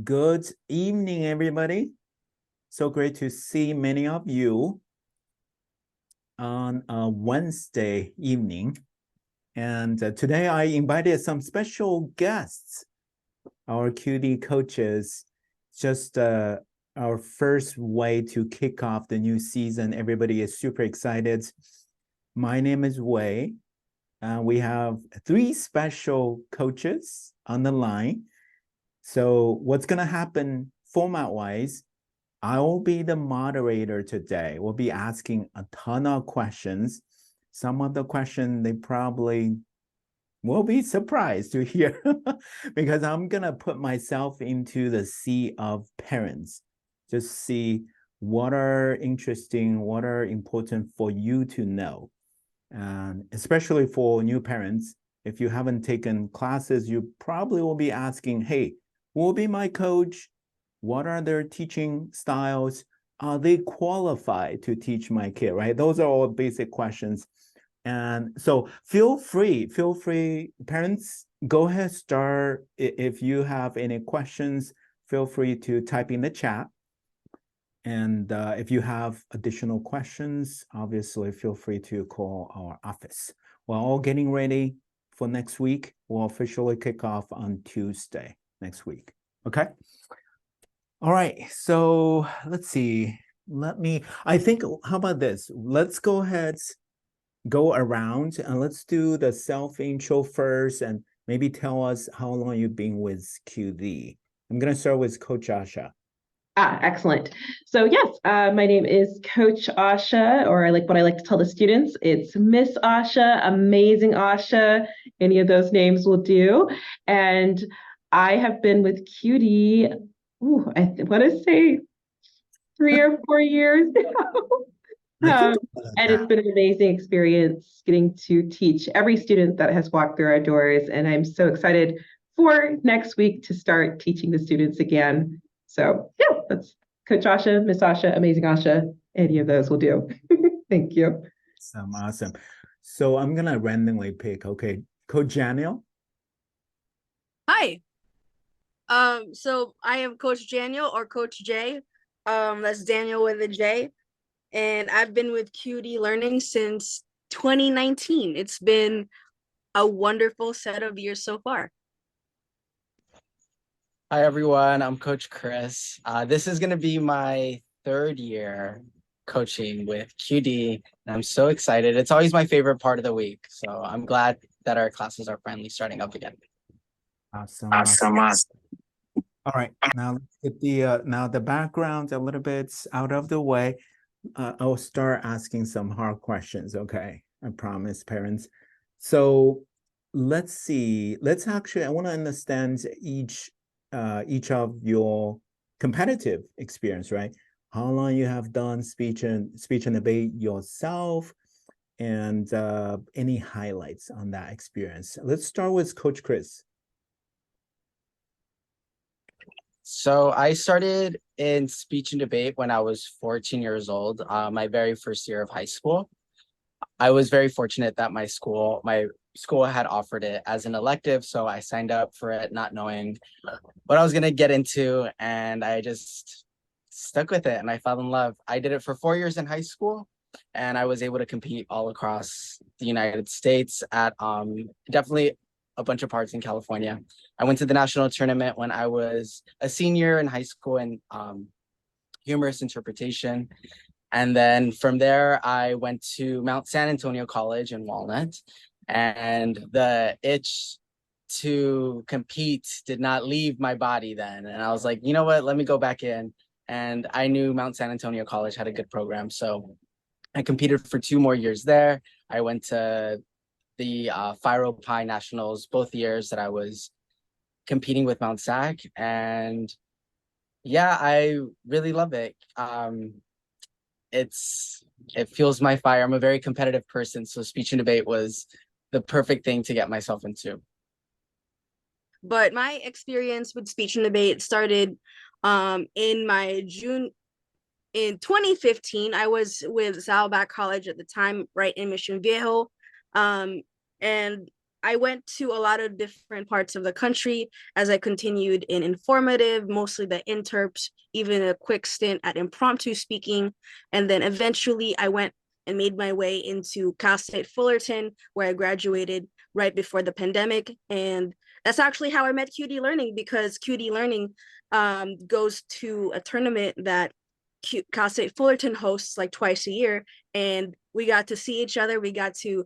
Good evening, everybody. So great to see many of you on a Wednesday evening. And today I invited some special guests, our QD coaches, just our first way to kick off the new season. Everybody is super excited. My name is Wei. We have three special coaches on the line. So what's going to happen format-wise, I will be the moderator today. We'll be asking a ton of questions. Some of the questions they probably will be surprised to hear because I'm going to put myself into the sea of parents. Just see what are interesting, what are important for you to know. And especially for new parents, if you haven't taken classes, you probably will be asking, hey, who will be my coach? What are their teaching styles? Are they qualified to teach my kid, right? Those are all basic questions. And so feel free, parents, go ahead, start. If you have any questions, feel free to type in the chat. And if you have additional questions, obviously feel free to call our office. We're all getting ready for next week. We'll officially kick off on Tuesday next week. Okay. All right. So let's see. I think, how about this? Let's go ahead, go around, and let's do the self-intro first and maybe tell us how long you've been with QD. I'm going to start with Coach Asha. Excellent. So yes, my name is Coach Asha, or what I like to tell the students, it's Miss Asha, Amazing Asha. Any of those names will do. And I have been with QD, I want to say 3 or 4 years now. And it's been an amazing experience getting to teach every student that has walked through our doors. And I'm so excited for next week to start teaching the students again. So yeah, that's Coach Asha, Miss Asha, Amazing Asha. Any of those will do. Thank you. Awesome. So I'm gonna randomly pick. Okay, Coach Janiel. Hi. So I am Coach Janiel or Coach J. That's Daniel with a J. And I've been with QD Learning since 2019. It's been a wonderful set of years so far. Hi, everyone. I'm Coach Chris. This is going to be my third year coaching with QD, and I'm so excited. It's always my favorite part of the week, so I'm glad that our classes are finally starting up again. Awesome. All right, now let's get the background a little bit out of the way. I'll start asking some hard questions, okay? I promise, parents. So let's see. I want to understand each of your competitive experience, right? How long you have done speech and debate yourself, and any highlights on that experience. Let's start with Coach Chris. So I started in speech and debate when I was 14 years old, my very first year of high school. I was very fortunate that my school had offered it as an elective, so I signed up for it not knowing what I was going to get into, and I just stuck with it and I fell in love. I did it for 4 years in high school, and I was able to compete all across the United States at definitely a bunch of parts in California. I went to the national tournament when I was a senior in high school in humorous interpretation. And then from there, I went to Mount San Antonio College in Walnut, and the itch to compete did not leave my body then. And I was like, you know what, let me go back in. And I knew Mount San Antonio College had a good program. So I competed for 2 more years there. I went to the Firo Pi Nationals both years that I was competing with Mount Sac. And yeah, I really love it. It fuels my fire. I'm a very competitive person, so speech and debate was the perfect thing to get myself into. But my experience with speech and debate started in 2015. I was with Saddleback College at the time, right in Mission Viejo. And I went to a lot of different parts of the country as I continued in informative, mostly the interps, even a quick stint at impromptu speaking. And then eventually I went and made my way into Cal State Fullerton, where I graduated right before the pandemic. And that's actually how I met QD Learning, because QD Learning goes to a tournament that Cal State Fullerton hosts like twice a year, and we got to see each other. We got to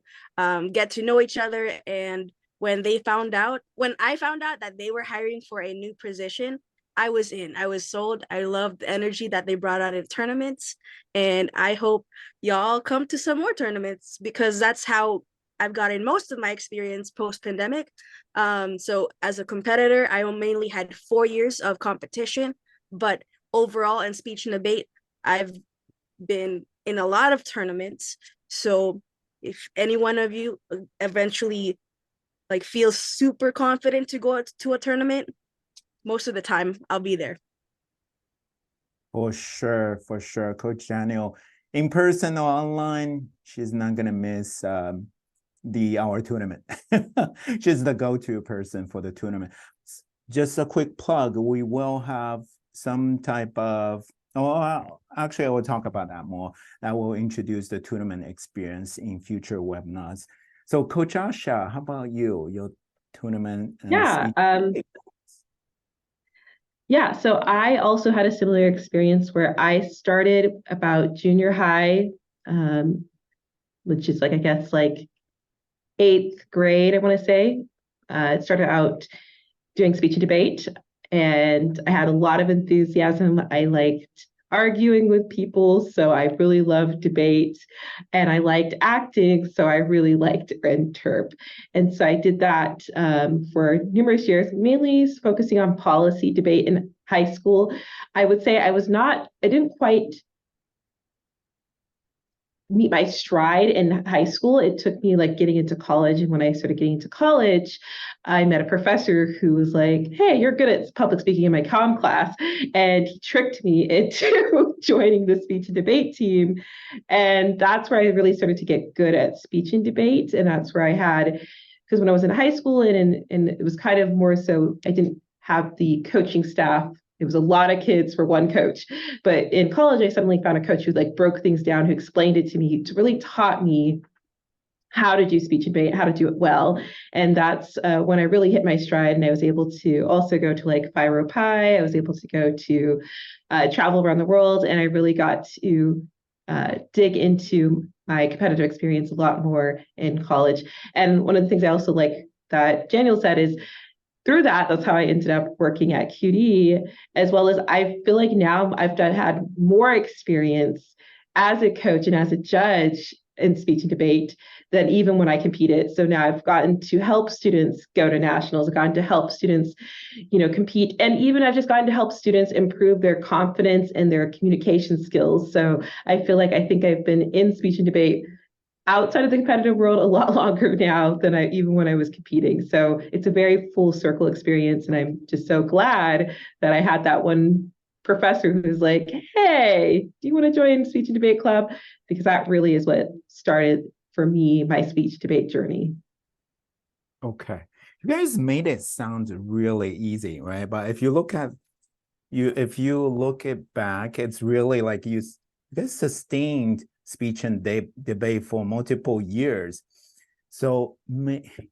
get to know each other. And when I found out that they were hiring for a new position, I was in. I was sold. I loved the energy that they brought out in tournaments, and I hope y'all come to some more tournaments, because that's how I've gotten most of my experience post-pandemic. So as a competitor, I mainly had 4 years of competition, but overall in speech and debate, I've been in a lot of tournaments. So if any one of you eventually like feels super confident to go to a tournament, most of the time I'll be there. For sure, for sure. Coach Janiel, in person or online, she's not gonna miss our tournament. She's the go-to person for the tournament. Just a quick plug, we will have some type of, actually I will talk about that more. That will introduce the tournament experience in future webinars. So Coach Asha, how about you? Your tournament? Yeah, so I also had a similar experience where I started about junior high, which is like, I guess like 8th grade, I want to say. It started out doing speech and debate, and I had a lot of enthusiasm. I liked arguing with people, so I really loved debate, and I liked acting, so I really liked interp. And so I did that for numerous years, mainly focusing on policy debate in high school. I would say I didn't quite meet my stride in high school. It took me like getting into college. And when I started getting into college, I met a professor who was like, hey, you're good at public speaking in my comm class. And he tricked me into joining the speech and debate team. And that's where I really started to get good at speech and debate. And that's where I had, because when I was in high school and it was kind of more so, I didn't have the coaching staff. It was a lot of kids for one coach. But in college, I suddenly found a coach who like broke things down, who explained it to me, who really taught me how to do speech and debate, how to do it well. And that's when I really hit my stride, and I was able to also go to like Phi Pi. I was able to go to travel around the world, and I really got to dig into my competitive experience a lot more in college. And one of the things I also like that Janiel said is, through that's how I ended up working at QD, as well as I feel like now I've had more experience as a coach and as a judge in speech and debate than even when I competed. So now I've gotten to help students go to nationals, I've gotten to help students, compete. And even I've just gotten to help students improve their confidence and their communication skills. So I think I've been in speech and debate outside of the competitive world a lot longer now than even when I was competing. So it's a very full circle experience. And I'm just so glad that I had that one professor who's like, hey, do you want to join speech and debate club? Because that really is what started for me, my speech debate journey. Okay. You guys made it sound really easy, right? But if you look it back, it's really like you guys sustained speech and debate for multiple years. So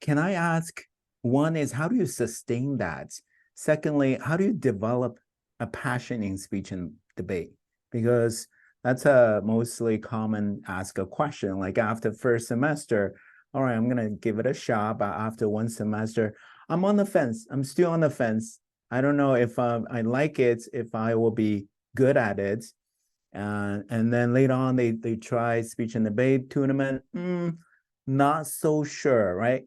can I ask, one is, how do you sustain that? Secondly, how do you develop a passion in speech and debate? Because that's a mostly common ask a question, like after first semester, all right, I'm gonna give it a shot, but after one semester, I'm on the fence. I'm still on the fence. I don't know if I like it, if I will be good at it. And then later on, they try speech and debate tournament. Not so sure, right?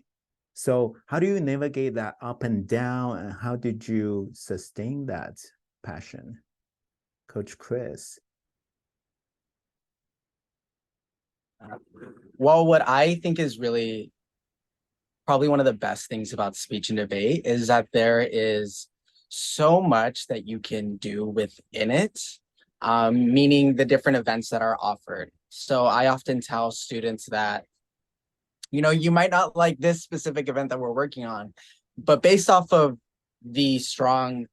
So how do you navigate that up and down, and how did you sustain that passion? Coach Chris. Well, what I think is really probably one of the best things about speech and debate is that there is so much that you can do within it, meaning the different events that are offered. So I often tell students that you might not like this specific event that we're working on, but based off of the strong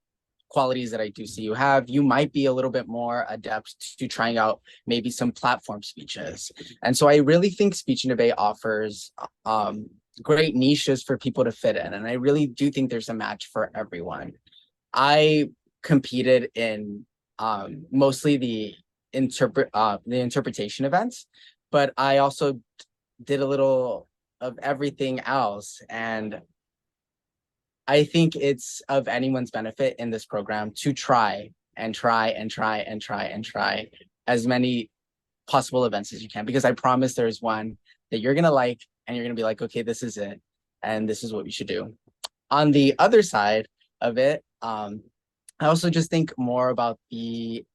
qualities that I do see you have, you might be a little bit more adept to trying out maybe some platform speeches. And so I really think speech and debate offers great niches for people to fit in. And I really do think there's a match for everyone. I competed in mostly the interpretation events, but I also did a little of everything else. And I think it's of anyone's benefit in this program to try and try and try and try and try as many possible events as you can, because I promise there's one that you're gonna like and you're gonna be like, okay, this is it, and this is what we should do. On the other side of it, I also just think more about the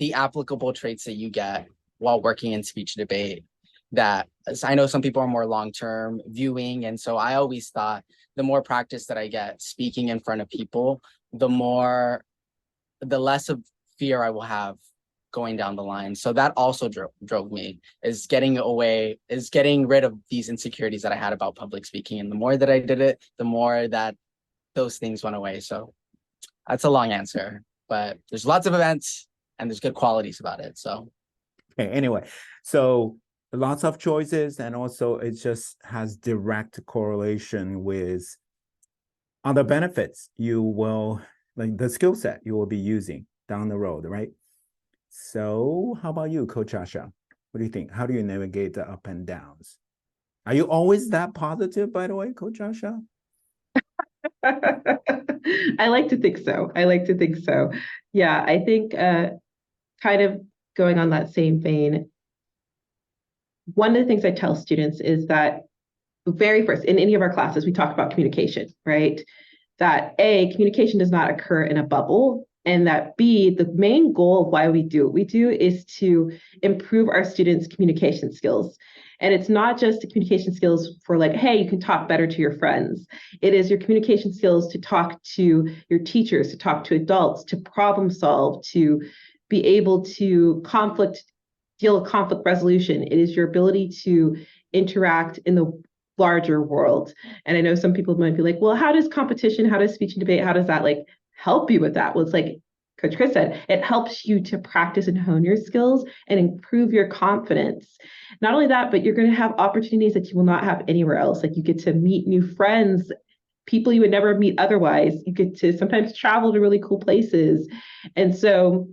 applicable traits that you get while working in speech debate, that I know some people are more long-term viewing. And so I always thought the more practice that I get speaking in front of people, the less of fear I will have going down the line. So that also drove me, is getting rid of these insecurities that I had about public speaking. And the more that I did it, the more that those things went away. So that's a long answer, but there's lots of events and there's good qualities about it. So Okay, anyway, so lots of choices, and also it just has direct correlation with other benefits you will, like the skill set you will be using down the road, right? So how about you, Coach Asha? What do you think? How do you navigate the up and downs? Are you always that positive, by the way, Coach Asha? I like to think so. Yeah, I think kind of going on that same vein, one of the things I tell students is that very first, in any of our classes, we talk about communication, right? That A, communication does not occur in a bubble, and that B, the main goal of why we do what we do is to improve our students' communication skills. And it's not just the communication skills for like, hey, you can talk better to your friends. It is your communication skills to talk to your teachers, to talk to adults, to problem solve, to be able to deal with conflict resolution. It is your ability to interact in the larger world. And I know some people might be like, well, how does competition, how does speech and debate, how does that like help you with that? Well, it's like Coach Chris said, it helps you to practice and hone your skills and improve your confidence. Not only that, but you're going to have opportunities that you will not have anywhere else. Like you get to meet new friends, people you would never meet otherwise. You get to sometimes travel to really cool places. And so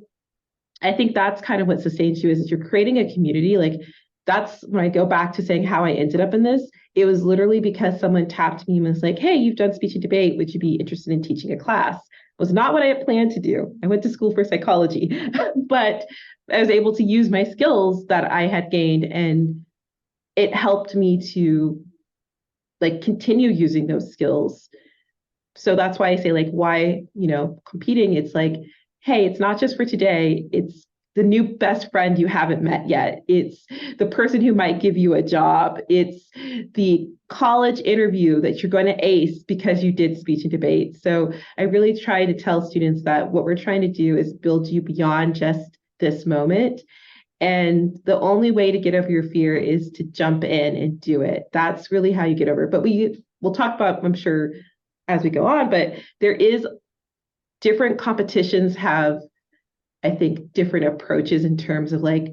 I think that's kind of what sustains you is you're creating a community. Like that's when I go back to saying how I ended up in this. It was literally because someone tapped me and was like, hey, you've done speech and debate. Would you be interested in teaching a class? It was not what I had planned to do. I went to school for psychology, but I was able to use my skills that I had gained, and it helped me to like continue using those skills. So that's why I say like, why, competing, it's like, hey, it's not just for today. It's the new best friend you haven't met yet. It's the person who might give you a job. It's the college interview that you're going to ace because you did speech and debate. So I really try to tell students that what we're trying to do is build you beyond just this moment. And the only way to get over your fear is to jump in and do it. That's really how you get over it. But we'll talk about, I'm sure, as we go on, but there is different competitions have, I think, different approaches in terms of like,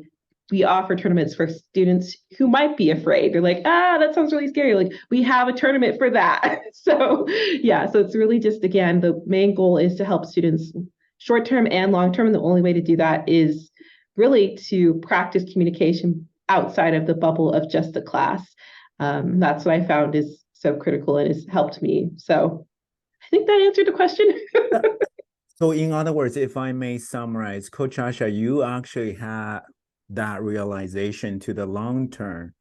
we offer tournaments for students who might be afraid. They're like, that sounds really scary. Like we have a tournament for that. So yeah, so it's really just, again, the main goal is to help students short-term and long-term. And the only way to do that is really to practice communication outside of the bubble of just the class. That's what I found is so critical and has helped me. So I think that answered the question. So in other words, if I may summarize, Coach Asha, you actually had that realization to the long-term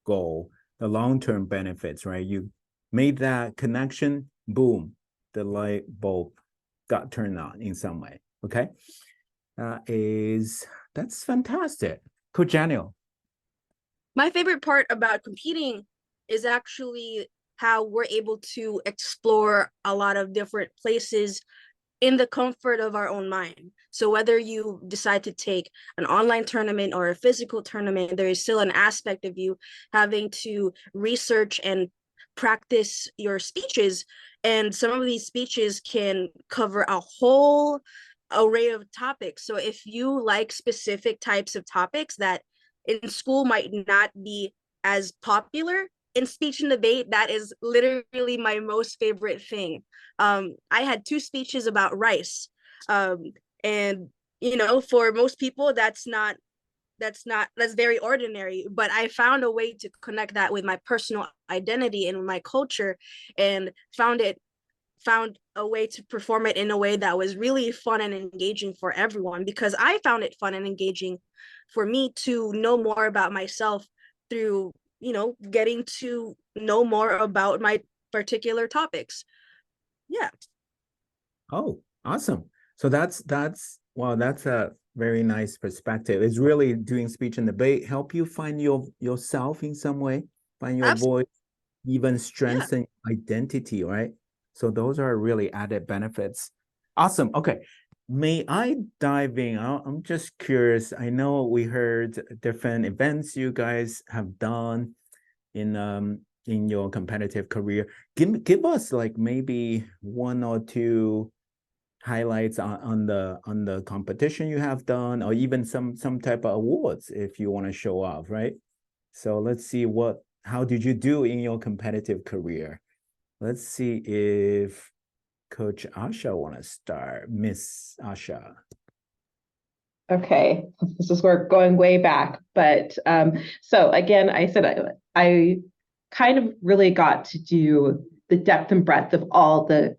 goal, the long-term benefits, right? You made that connection, boom, the light bulb got turned on in some way, okay? That's fantastic. Coach Janiel. My favorite part about competing is actually how we're able to explore a lot of different places in the comfort of our own mind. So whether you decide to take an online tournament or a physical tournament, there is still an aspect of you having to research and practice your speeches. And some of these speeches can cover a whole array of topics. So if you like specific types of topics that in school might not be as popular, in speech and debate, that is literally my most favorite thing. I had 2 speeches about rice. And for most people, that's very ordinary, but I found a way to connect that with my personal identity and my culture, and found a way to perform it in a way that was really fun and engaging for everyone, because I found it fun and engaging for me to know more about myself through getting to know more about my particular topics. Yeah. Oh, awesome. So that's a very nice perspective. It's really doing speech and debate help you find yourself in some way, find your Absolutely. voice, even strengthen identity, right? So those are really added benefits. Awesome. Okay. May I dive in? I'm just curious. I know we heard different events you guys have done in your competitive career. Give us like maybe 1 or 2 highlights on the competition you have done, or even some type of awards if you want to show off, right? So let's see how did you do in your competitive career? Let's see if Coach Asha want to start. Miss Asha. Okay, this is where going way back, but so again, I said I kind of really got to do the depth and breadth of all the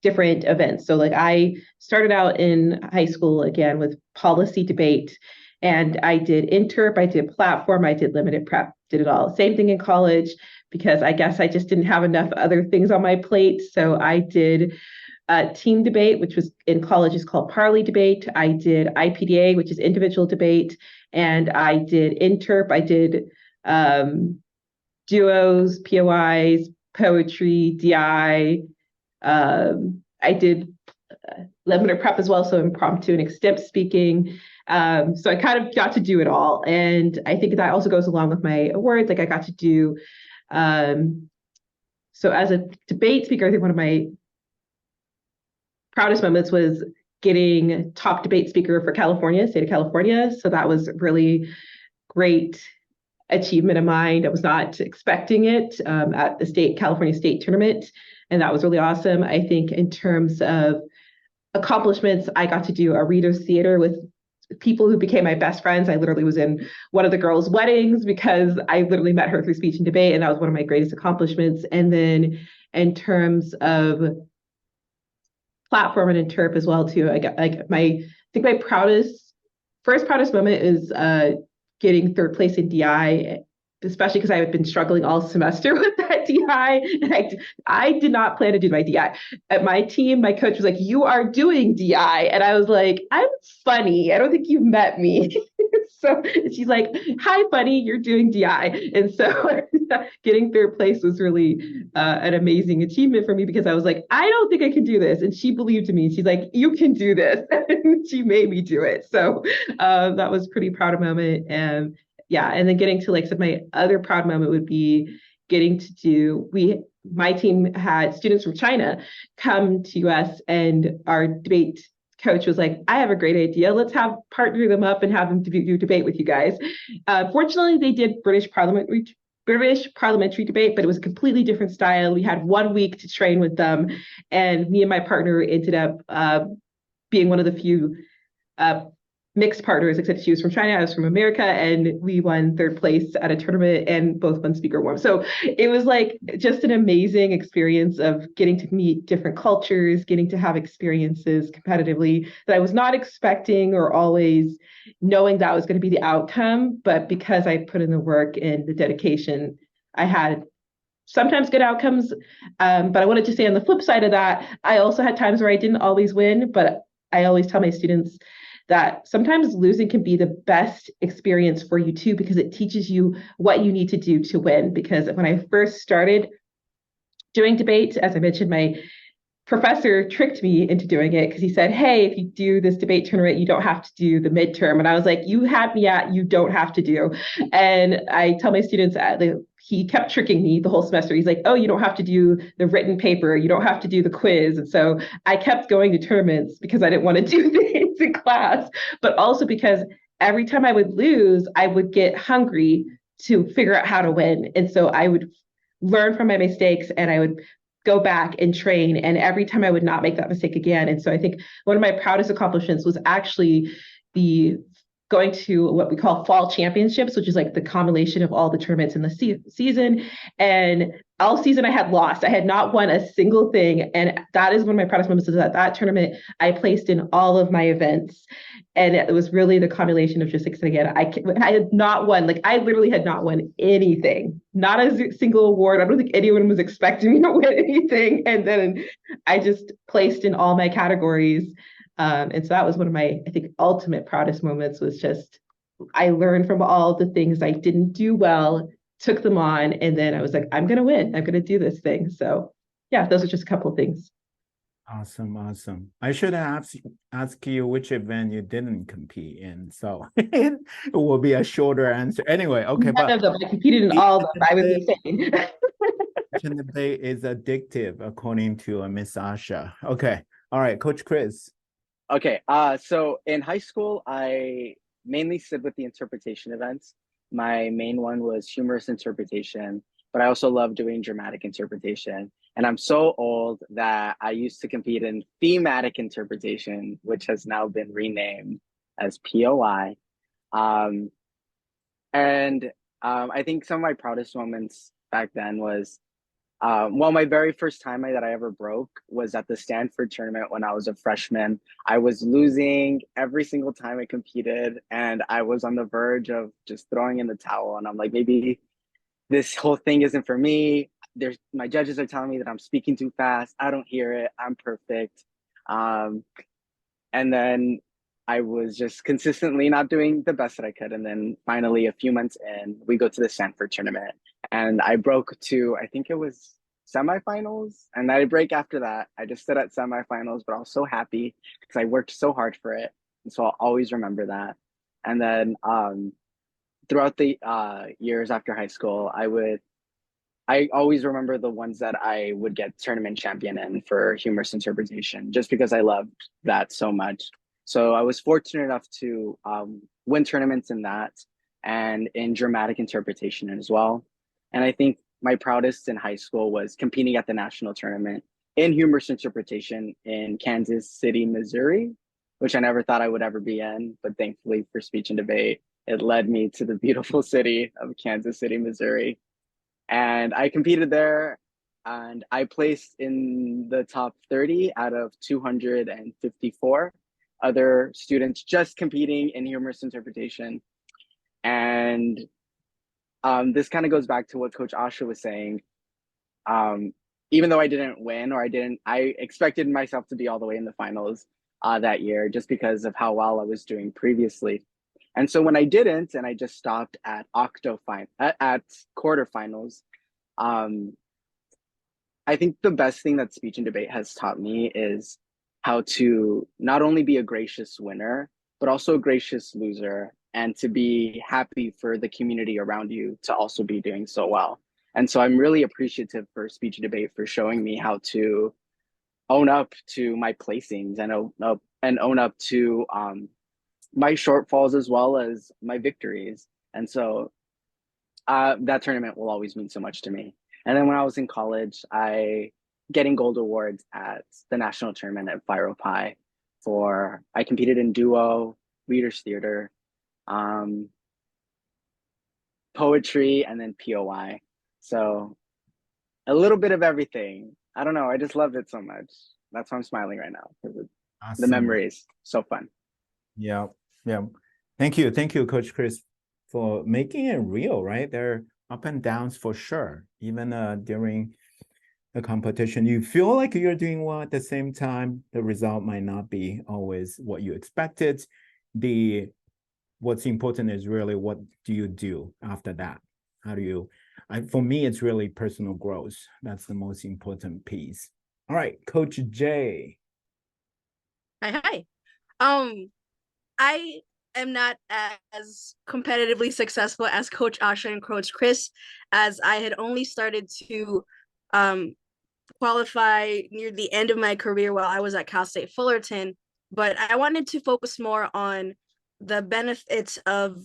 different events. So like I started out in high school again with policy debate, and I did interp, I did platform, I did limited prep, did it all. Same thing in college, because I guess I just didn't have enough other things on my plate. So I did team debate, which was in college is called Parley debate. I did IPDA, which is individual debate, and I did interp. I did duos, POIs, poetry, DI. I did limited prep as well, so impromptu and extemp speaking. So I kind of got to do it all, and I think that also goes along with my awards. Like I got to do. So as a debate speaker, I think one of my proudest moments was getting top debate speaker for California, state of California. So that was really great achievement of mine. I was not expecting it at the California state tournament. And that was really awesome. I think in terms of accomplishments, I got to do a reader's theater with people who became my best friends. I literally was in one of the girls' weddings because I literally met her through speech and debate. And that was one of my greatest accomplishments. And then in terms of platform and interp as well too. I got like my first proudest moment is getting 3rd place in DI, especially because I had been struggling all semester with that DI. And I did not plan to do my DI. At my team, my coach was like, "You are doing DI." And I was like, "I'm funny. I don't think you've met me." So she's like, "Hi, buddy, you're doing DI." And so getting 3rd place was really an amazing achievement for me, because I was like, "I don't think I can do this." And she believed in me. She's like, "You can do this." And she made me do it. So that was a pretty proud moment. And yeah, and then getting to like some of my other proud moment would be getting to do, my team had students from China come to US, and our debate coach was like, "I have a great idea. Let's partner them up and have them do debate with you guys." Fortunately, they did British parliamentary debate, but it was a completely different style. We had 1 week to train with them, and me and my partner ended up being one of the few mixed partners, except she was from China, I was from America, and we won 3rd place at a tournament and both won speaker award. So it was like just an amazing experience of getting to meet different cultures, getting to have experiences competitively that I was not expecting or always knowing that was going to be the outcome. But because I put in the work and the dedication, I had sometimes good outcomes. But I wanted to say on the flip side of that, I also had times where I didn't always win, but I always tell my students that sometimes losing can be the best experience for you too, because it teaches you what you need to do to win. Because when I first started doing debate, as I mentioned, my professor tricked me into doing it because he said, hey, if you do this debate tournament, you don't have to do the midterm. And I was like, you had me at you don't have to do. And I tell my students, he kept tricking me the whole semester. He's like, oh, you don't have to do the written paper. You don't have to do the quiz. And so I kept going to tournaments because I didn't want to do things in class, but also because every time I would lose, I would get hungry to figure out how to win. And so I would learn from my mistakes and I would go back and train. And every time I would not make that mistake again. And so I think one of my proudest accomplishments was actually the going to what we call fall championships, which is like the combination of all the tournaments in the season. And all season I had lost. I had not won a single thing. And that is one of my proudest moments is that tournament I placed in all of my events. And it was really the combination of just like, again, I had not won, like I literally had not won anything, not a single award. I don't think anyone was expecting me to win anything. And then I just placed in all my categories. And so that was one of my, I think, ultimate proudest moments was just, I learned from all the things I didn't do well, took them on, and then I was like, I'm going to win. I'm going to do this thing. So yeah, those are just a couple of things. Awesome, awesome. I should ask you which event you didn't compete in, so it will be a shorter answer. Anyway, okay, None of them. I competed in all of them. I would be saying. debate is addictive, according to Miss Asha. Okay, all right, Coach Chris. Okay, so in high school, I mainly stood with the interpretation events. My main one was humorous interpretation, but I also love doing dramatic interpretation. And I'm so old that I used to compete in thematic interpretation, which has now been renamed as POI. I think some of my proudest moments back then was, my very first time that I ever broke was at the Stanford tournament when I was a freshman. I was losing every single time I competed, and I was on the verge of just throwing in the towel. And I'm like, maybe this whole thing isn't for me. My judges are telling me that I'm speaking too fast. I don't hear it. I'm perfect. And then I was just consistently not doing the best that I could. And then finally, a few months in, we go to the Stanford tournament. And I broke to, I think it was semifinals. And I break after that. I just stood at semifinals, but I was so happy because I worked so hard for it. And so I'll always remember that. And then throughout the years after high school, I always remember the ones that I would get tournament champion in for humorous interpretation, just because I loved that so much. So I was fortunate enough to win tournaments in that and in dramatic interpretation as well. And I think my proudest in high school was competing at the national tournament in humorous interpretation in Kansas City, Missouri, which I never thought I would ever be in. But thankfully for speech and debate, it led me to the beautiful city of Kansas City, Missouri. And I competed there and I placed in the top 30 out of 254 other students just competing in humorous interpretation. And this kind of goes back to what Coach Asha was saying. Even though I didn't win I expected myself to be all the way in the finals that year just because of how well I was doing previously. And so when I didn't, and I just stopped at at quarterfinals, I think the best thing that speech and debate has taught me is how to not only be a gracious winner, but also a gracious loser, and to be happy for the community around you to also be doing so well. And so I'm really appreciative for speech and debate for showing me how to own up to my placings and own up to my shortfalls as well as my victories. And so that tournament will always mean so much to me. And then when I was in college, getting gold awards at the national tournament at Viro Pi I competed in duo, readers theater, poetry, and then POI. So a little bit of everything. I don't know. I just loved it so much. That's why I'm smiling right now. Awesome. The memories, so fun. Yeah. Thank you, Coach Chris, for making it real. Right, there are up and downs for sure. Even during the competition, you feel like you're doing well. At the same time, the result might not be always what you expected. What's important is really what do you do after that? How do you? For me, it's really personal growth. That's the most important piece. All right, Coach J. Hi, hi. I am not as competitively successful as Coach Asha and Coach Chris, as I had only started to um, qualify near the end of my career while I was at Cal State Fullerton. But I wanted to focus more on the benefits of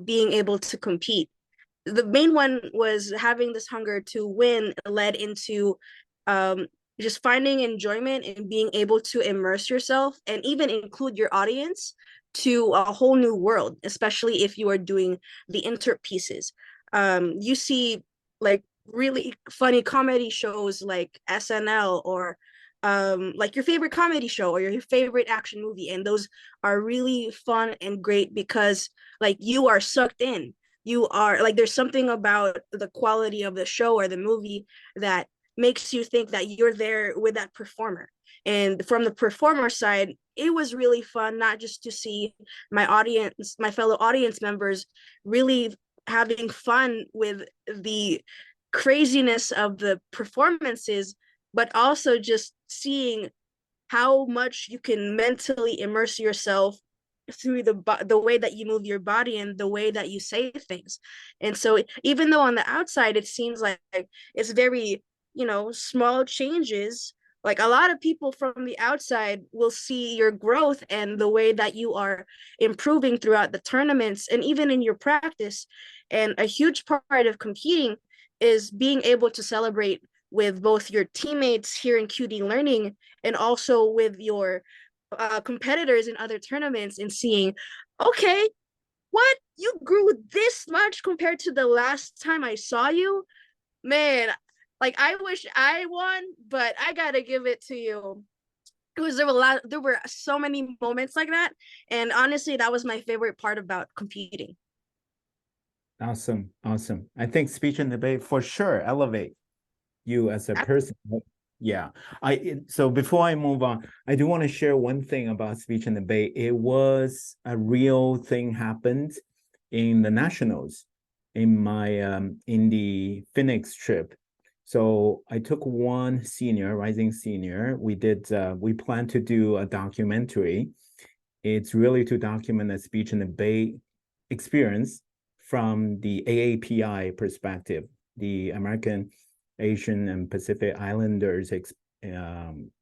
being able to compete. The main one was having this hunger to win led into um, just finding enjoyment and being able to immerse yourself and even include your audience to a whole new world, especially if you are doing the inter pieces. You see like really funny comedy shows like SNL or like your favorite comedy show or your favorite action movie, and those are really fun and great because like you are sucked in. You are like, there's something about the quality of the show or the movie that makes you think that you're there with that performer. And from the performer side, it was really fun not just to see my audience, my fellow audience members really having fun with the craziness of the performances, but also just seeing how much you can mentally immerse yourself through the way that you move your body and the way that you say things. And so even though on the outside it seems like it's very, small changes, like a lot of people from the outside will see your growth and the way that you are improving throughout the tournaments and even in your practice. And a huge part of competing is being able to celebrate with both your teammates here in QD Learning and also with your competitors in other tournaments and seeing, okay, what, you grew this much compared to the last time I saw you, man. Like I wish I won, but I gotta give it to you. Because there were so many moments like that, and honestly, that was my favorite part about competing. Awesome, awesome. I think speech and debate for sure elevate you as a person. Yeah. So before I move on, I do want to share one thing about speech and debate. It was a real thing happened in the nationals in my in the Phoenix trip. So I took one senior, rising senior. We plan to do a documentary. It's really to document a speech and debate experience from the AAPI perspective, the American, Asian, and Pacific Islanders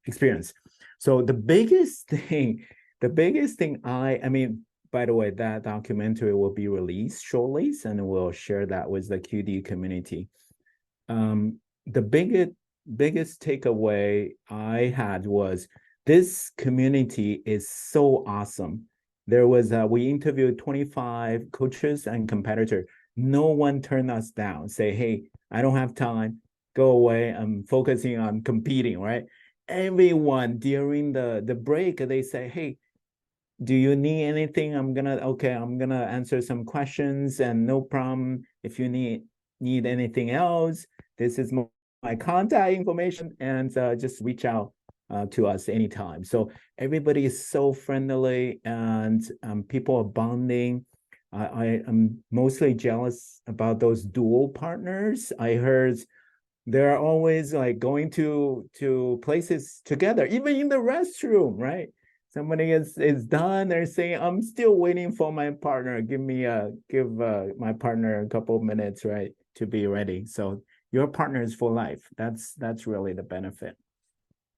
experience. So the biggest thing I mean, by the way, that documentary will be released shortly, and we'll share that with the QD community. The biggest takeaway I had was this community is so awesome. There was we interviewed 25 coaches and competitors. No one turned us down. Say, hey, I don't have time. Go away. I'm focusing on competing, right? Everyone during the break, they say, hey, do you need anything? I'm gonna answer some questions and no problem. If you need anything else, this is my contact information and just reach out to us anytime. So everybody is so friendly and people are bonding. I am mostly jealous about those dual partners. I heard they're always like going to places together, even in the restroom, right? Somebody is done, they're saying, I'm still waiting for my partner. Give my partner a couple of minutes, right, to be ready. So your partner is for life. That's really the benefit.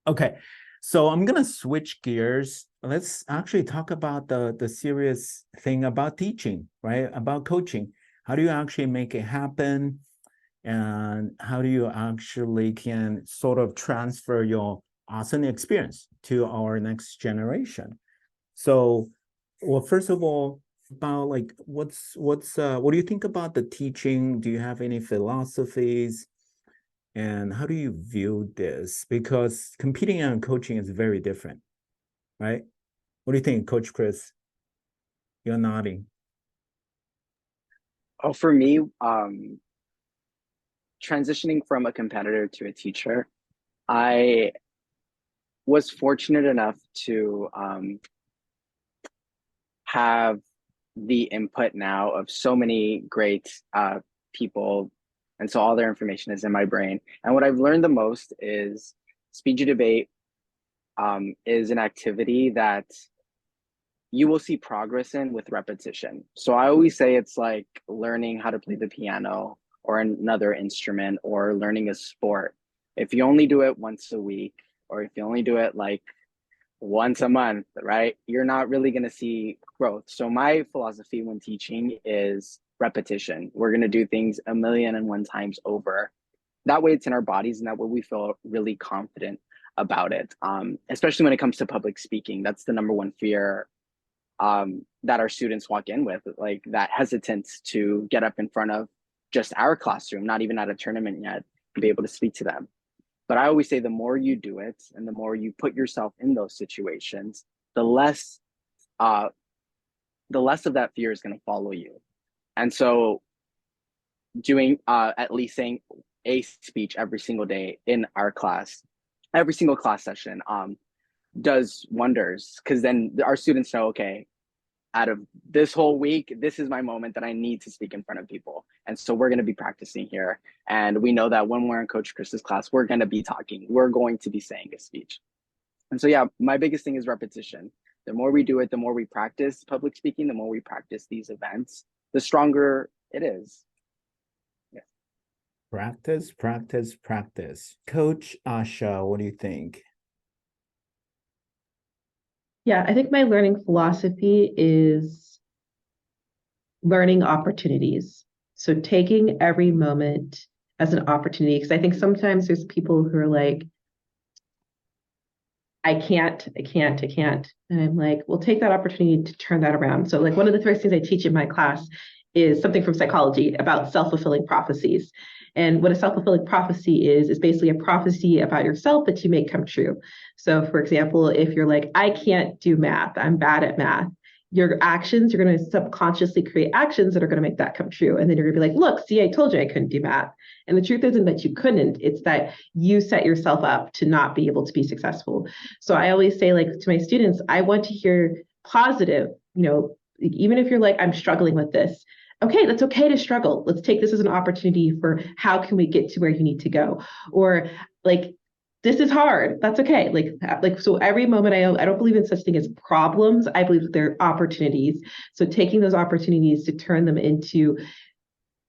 Okay, so I'm gonna switch gears. Let's actually talk about the serious thing about teaching, right? About coaching. How do you actually make it happen? And how do you actually can sort of transfer your awesome experience to our next generation? So, well, first of all, about like what do you think about the teaching? Do you have any philosophies? And how do you view this? Because competing and coaching is very different, right? What do you think, Coach Chris? You're nodding. Oh, for me, transitioning from a competitor to a teacher, I was fortunate enough to have the input now of so many great people. And so all their information is in my brain. And what I've learned the most is speech and debate is an activity that you will see progress in with repetition. So I always say it's like learning how to play the piano or another instrument or learning a sport. If you only do it once a week, or if you only do it like once a month, right? You're not really going to see growth. So my philosophy when teaching is repetition. We're going to do things 1,000,001 times over. That way it's in our bodies, and that way we feel really confident about it. Especially when it comes to public speaking, that's the number one fear that our students walk in with, like that hesitance to get up in front of just our classroom, not even at a tournament yet, and be able to speak to them. But I always say the more you do it and the more you put yourself in those situations, the less of that fear is going to follow you. And so doing at least saying a speech every single day in our class, every single class session does wonders, because then our students know, okay, out of this whole week, this is my moment that I need to speak in front of people. And so we're going to be practicing here. And we know that when we're in Coach Chris's class, we're going to be talking. We're going to be saying a speech. And so, yeah, my biggest thing is repetition. The more we do it, the more we practice public speaking, the more we practice these events, the stronger it is. Yeah. Practice, practice, practice. Coach Asha, what do you think? Yeah, I think my learning philosophy is learning opportunities. So taking every moment as an opportunity, because I think sometimes there's people who are like, I can't. And I'm like, well, take that opportunity to turn that around. So like one of the first things I teach in my class is something from psychology about self-fulfilling prophecies. And what a self-fulfilling prophecy is basically a prophecy about yourself that you make come true. So for example, if you're like, I can't do math, I'm bad at math, your actions, you're going to subconsciously create actions that are going to make that come true. And then you're going to be like, look, see, I told you I couldn't do math. And the truth isn't that you couldn't, it's that you set yourself up to not be able to be successful. So I always say, like, to my students, I want to hear positive, even if you're like, I'm struggling with this. Okay, that's okay to struggle. Let's take this as an opportunity for how can we get to where you need to go? Or like, this is hard. That's okay. Like so every moment I don't believe in such thing as problems. I believe that they're opportunities. So taking those opportunities to turn them into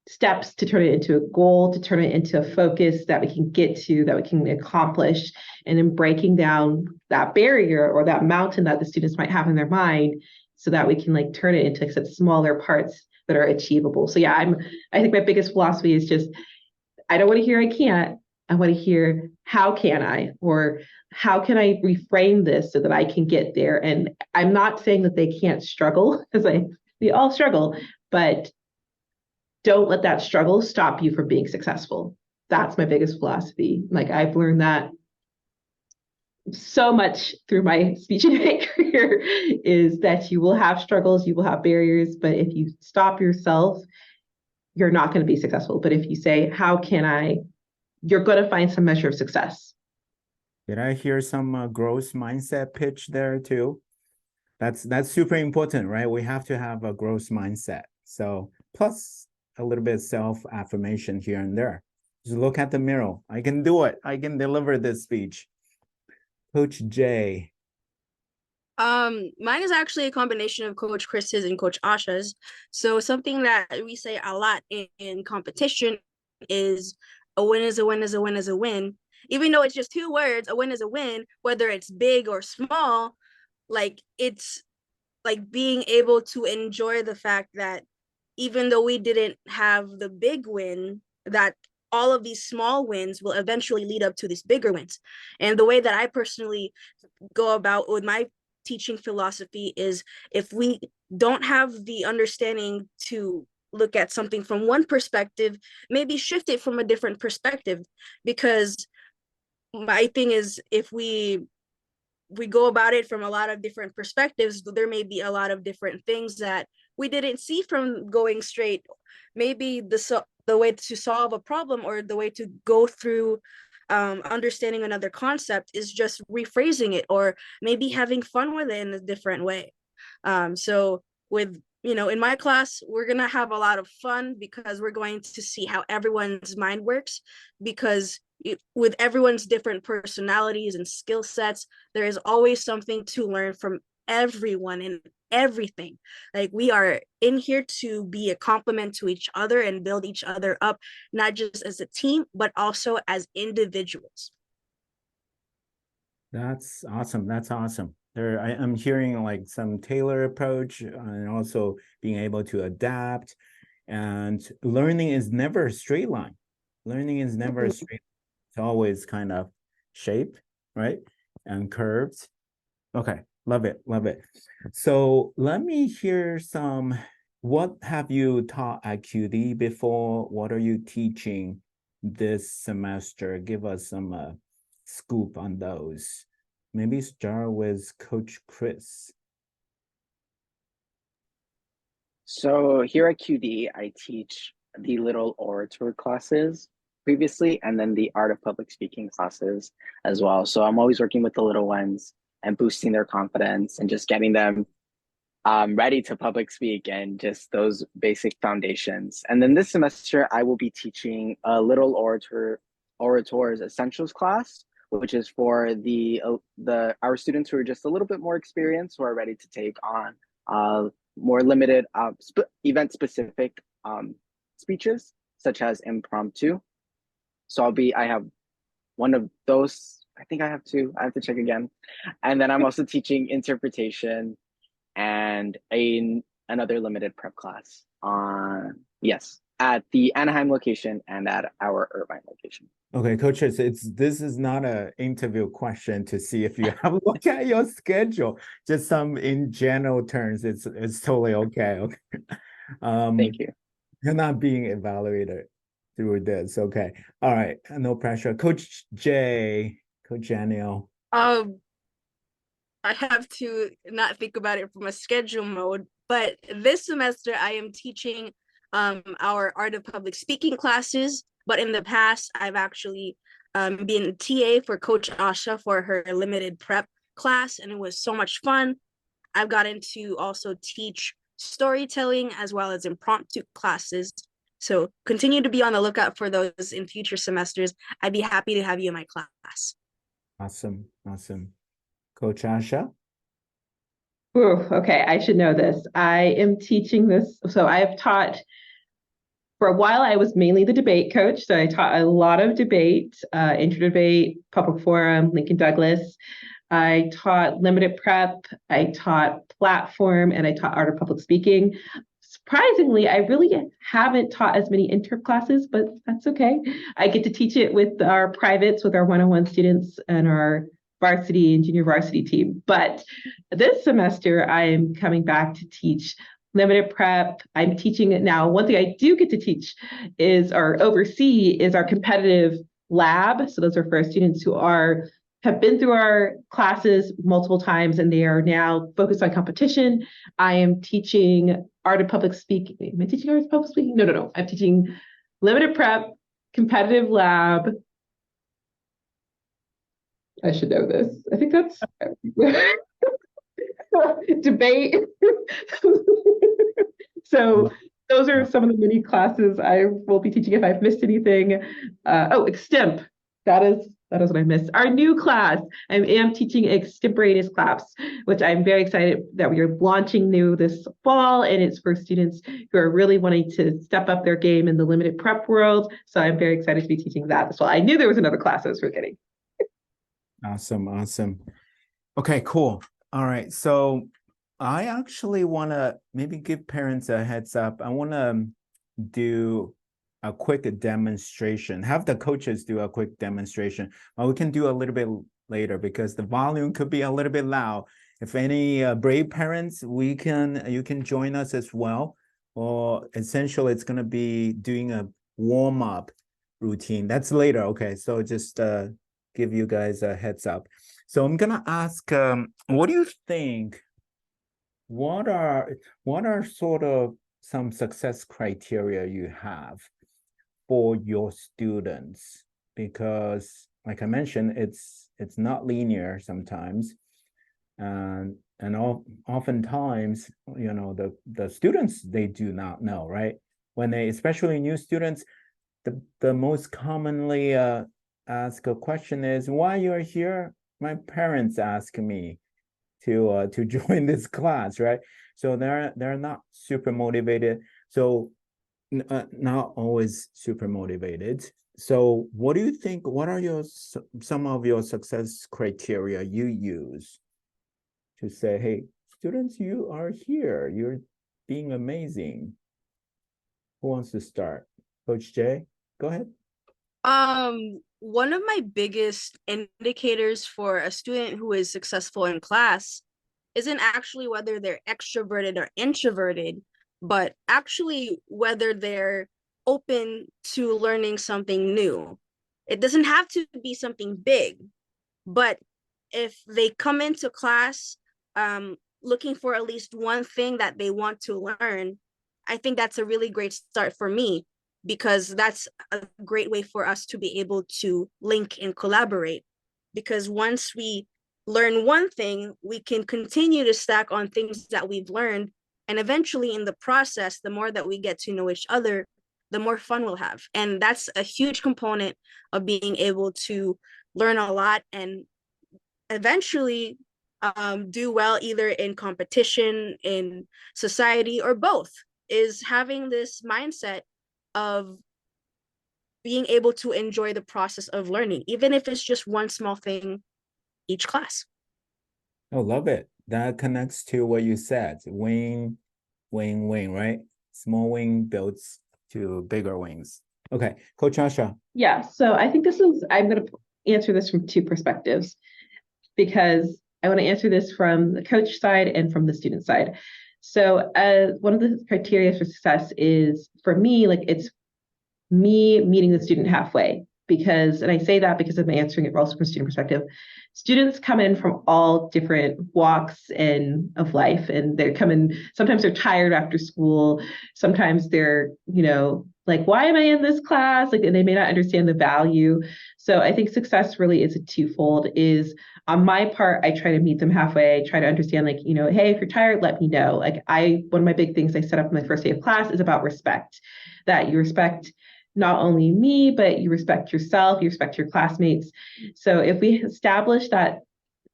steps, to turn it into a goal, to turn it into a focus that we can get to, that we can accomplish, and then breaking down that barrier or that mountain that the students might have in their mind so that we can like turn it into such smaller parts that are achievable. So yeah, I think my biggest philosophy is just, I don't want to hear I can't. I want to hear how can I, or how can I reframe this so that I can get there? And I'm not saying that they can't struggle, because we all struggle, but don't let that struggle stop you from being successful. That's my biggest philosophy. Like I've learned that so much through my speech and debate career, is that you will have struggles, you will have barriers, but if you stop yourself, you're not going to be successful. But if you say, how can I, you're going to find some measure of success. Did I hear some growth mindset pitch there too? That's super important, right? We have to have a growth mindset. So plus a little bit of self-affirmation here and there. Just look at the mirror. I can do it. I can deliver this speech. Coach J. Mine is actually a combination of Coach Chris's and Coach Asha's. So something that we say a lot in competition is a win is a win is a win is a win. Even though it's just 2 words, a win is a win, whether it's big or small, like it's like being able to enjoy the fact that even though we didn't have the big win, that all of these small wins will eventually lead up to these bigger wins. And the way that I personally go about with my teaching philosophy is, if we don't have the understanding to look at something from one perspective, maybe shift it from a different perspective. Because my thing is, if we go about it from a lot of different perspectives, there may be a lot of different things that we didn't see from going straight. Maybe the way to solve a problem, or the way to go through understanding another concept, is just rephrasing it, or maybe having fun with it in a different way. So with, in my class, we're going to have a lot of fun, because we're going to see how everyone's mind works, because with everyone's different personalities and skill sets, there is always something to learn from everyone and everything. Like, we are in here to be a complement to each other and build each other up, not just as a team, but also as individuals. That's awesome. That's awesome. I'm hearing like some tailor approach and also being able to adapt. And learning is never a straight line. Learning is never a straight. It's always kind of shaped, right? And curved. Okay, love it, love it. So let me hear some. What have you taught at QD before? What are you teaching this semester? Give us some scoop on those. Maybe start with Coach Chris. So here at QD, I teach the little orator classes previously, and then the art of public speaking classes as well. So I'm always working with the little ones and boosting their confidence and just getting them ready to public speak and just those basic foundations. And then this semester, I will be teaching a little orators essentials class, which is for our students who are just a little bit more experienced, who are ready to take on more limited event specific speeches, such as impromptu. So I have one of those. I think I have two. I have to check again. And then I'm also teaching interpretation and another limited prep class at the Anaheim location and at our Irvine location. Okay, coaches, this is not an interview question to see if you have a look at your schedule. Just some in general terms, it's totally okay. Okay. Thank you. You're not being evaluated through this. Okay. All right. No pressure. Coach Janiel. I have to not think about it from a schedule mode, but this semester I am teaching our art of public speaking classes. But in the past, I've actually been TA for Coach Asha for her limited prep class, and it was so much fun. I've gotten to also teach storytelling as well as impromptu classes. So continue to be on the lookout for those in future semesters. I'd be happy to have you in my class. Awesome. Awesome. Coach Asha? Ooh, okay, I should know this. I am teaching this. So I have taught, for a while, I was mainly the debate coach. So I taught a lot of debate, intro debate, public forum, Lincoln Douglas. I taught limited prep, I taught platform, and I taught art of public speaking. Surprisingly, I really haven't taught as many inter classes, but that's okay. I get to teach it with our privates, with our one-on-one students and our varsity and junior varsity team. But this semester, I am coming back to teach limited prep. I'm teaching it now. One thing I do get to teach or oversee is our competitive lab. So those are for our students who have been through our classes multiple times and they are now focused on competition. I am teaching art of public speaking. Am I teaching art of public speaking? No. I'm teaching limited prep, competitive lab. I should know this. I think that's debate. So those are some of the mini classes I will be teaching if I've missed anything. Extemp. That is what I missed. Our new class, I am teaching extemporaneous class, which I'm very excited that we are launching new this fall, and it's for students who are really wanting to step up their game in the limited prep world. So I'm very excited to be teaching that as well. I knew there was another class I was forgetting. Awesome. Okay, cool. All right. So I actually want to maybe give parents a heads up. I want to do a quick demonstration, have the coaches do a quick demonstration. We can do a little bit later because the volume could be a little bit loud. If any brave parents, you can join us as well. Or essentially, it's going to be doing a warm-up routine. That's later. Okay, so just give you guys a heads up. So I'm gonna ask, what do you think? What are sort of some success criteria you have for your students? Because, like I mentioned, it's not linear sometimes, and oftentimes, the students, they do not know, right? When especially new students, the most commonly ask a question is why you're here? My parents ask me to join this class, right? So they're not super motivated. So not always super motivated. So what do you think? What are some of your success criteria you use to say, hey, students, you are here. You're being amazing. Who wants to start? Coach Jay, go ahead. One of my biggest indicators for a student who is successful in class isn't actually whether they're extroverted or introverted, but actually whether they're open to learning something new. It doesn't have to be something big, but if they come into class looking for at least one thing that they want to learn, I think that's a really great start for me, because that's a great way for us to be able to link and collaborate. Because once we learn one thing, we can continue to stack on things that we've learned. And eventually in the process, the more that we get to know each other, the more fun we'll have. And that's a huge component of being able to learn a lot and eventually do well either in competition, in society, or both, is having this mindset of being able to enjoy the process of learning, even if it's just one small thing each class. I love it. That connects to what you said. Wing, wing, wing, right? Small wing builds to bigger wings. Okay, Coach Asha. Yeah, so I think I'm going to answer this from two perspectives, because I want to answer this from the coach side and from the student side. So one of the criteria for success is, for me, like, it's me meeting the student halfway. Because, and I say that because I'm answering it also from a student perspective, students come in from all different walks of life, and they come in, sometimes they're tired after school, sometimes they're, like, why am I in this class? Like, and they may not understand the value. So I think success really is a twofold. Is on my part, I try to meet them halfway. I try to understand, like, hey, if you're tired, let me know. Like, one of my big things I set up in my first day of class is about respect, that you respect not only me, but you respect yourself, you respect your classmates. So if we establish that,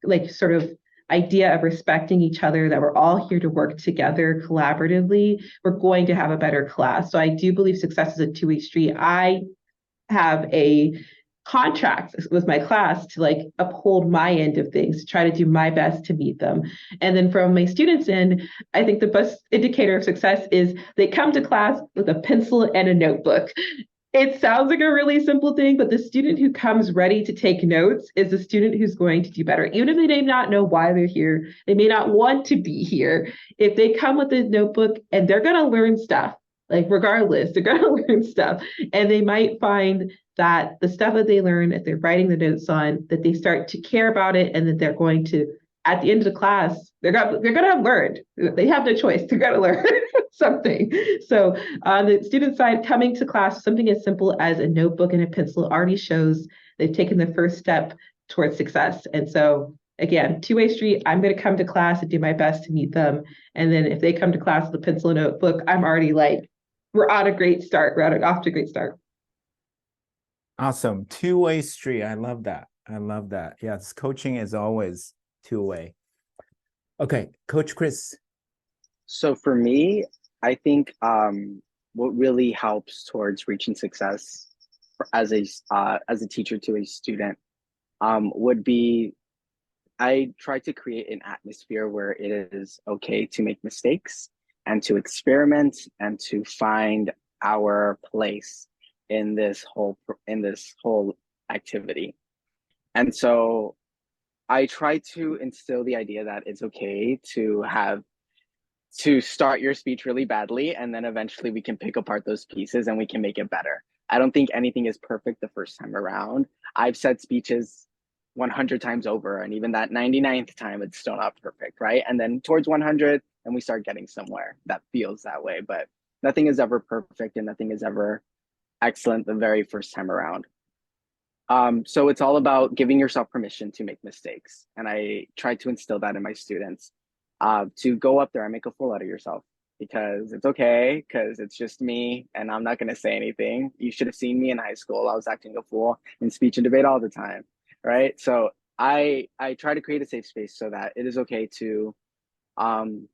like, sort of idea of respecting each other, that we're all here to work together collaboratively, we're going to have a better class. So I do believe success is a two-way street. I have a contract with my class to, like, uphold my end of things, to try to do my best to meet them. And then from my students' end, I think the best indicator of success is they come to class with a pencil and a notebook. It sounds like a really simple thing, but the student who comes ready to take notes is the student who's going to do better. Even if they may not know why they're here, they may not want to be here. If they come with a notebook, and they're going to learn stuff, like, regardless, they're going to learn stuff. And they might find that the stuff that they learn, if they're writing the notes on, that they start to care about it, and that they're going to, at the end of the class, they're going to have learned. They have no choice. They're going to learn something. So on the student side, coming to class, something as simple as a notebook and a pencil already shows they've taken the first step towards success. And so, again, two-way street. I'm going to come to class and do my best to meet them. And then if they come to class with a pencil and notebook, I'm already like, we're on a great start. We're off to a great start. Awesome. Two-way street. I love that. I love that. Yes, coaching is always two-way. Okay, Coach Chris. So for me, I think what really helps towards reaching success as a teacher to a student would be, I try to create an atmosphere where it is okay to make mistakes and to experiment and to find our place in this whole activity. And so I try to instill the idea that it's okay to start your speech really badly, and then eventually we can pick apart those pieces and we can make it better. I don't think anything is perfect the first time around. I've said speeches 100 times over, and even that 99th time, it's still not perfect, right? And then towards 100, and we start getting somewhere that feels that way. But nothing is ever perfect, and nothing is ever excellent the very first time around. So it's all about giving yourself permission to make mistakes. And I try to instill that in my students, to go up there and make a fool out of yourself. because it's okay, because it's just me and I'm not going to say anything. You should have seen me in high school. I was acting a fool in speech and debate all the time, right? So I try to create a safe space so that it is okay um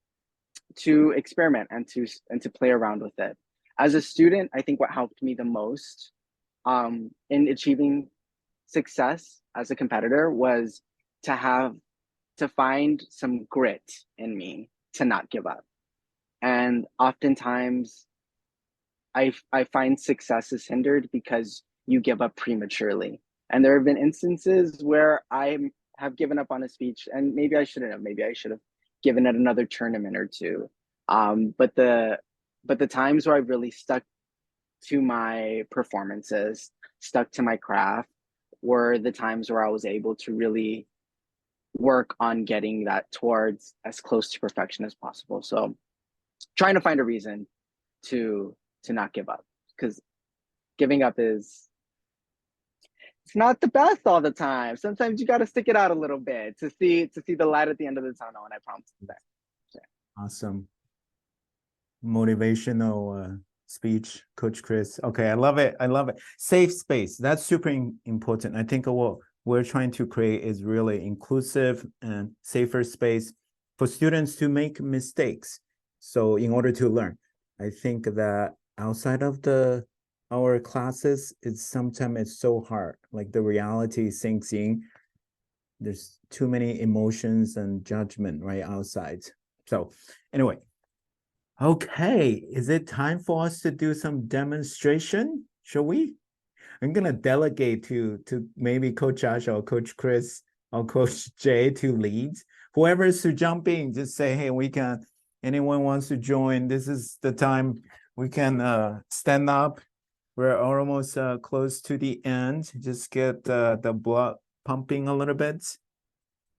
to experiment and to play around with it. As a student, I think what helped me the most in achieving success as a competitor was to have to find some grit in me to not give up. And oftentimes I find success is hindered because you give up prematurely. And there have been instances where I have given up on a speech, and maybe I shouldn't have. Maybe I should have given it another tournament or two. But the times where I've really stuck to my performances, stuck to my craft, were the times where I was able to really work on getting that towards as close to perfection as possible. So trying to find a reason to not give up, because giving up is, it's not the best all the time. Sometimes you got to stick it out a little bit to see the light at the end of the tunnel, and I promise that. Awesome. Motivational speech, Coach Chris. Okay, I love it. I love it. Safe space. That's super important. I think what we're trying to create is really inclusive and safer space for students to make mistakes. So in order to learn, I think that outside of our classes, sometimes it's so hard. Like the reality sinks in. There's too many emotions and judgment right outside. So anyway, okay, is it time for us to do some demonstration? Shall we? I'm gonna delegate to maybe Coach Asha or Coach Chris or Coach Jay to lead. Whoever is to jump in, just say, hey, anyone wants to join, this is the time we can stand up. We're almost close to the end. Just get the blood pumping a little bit.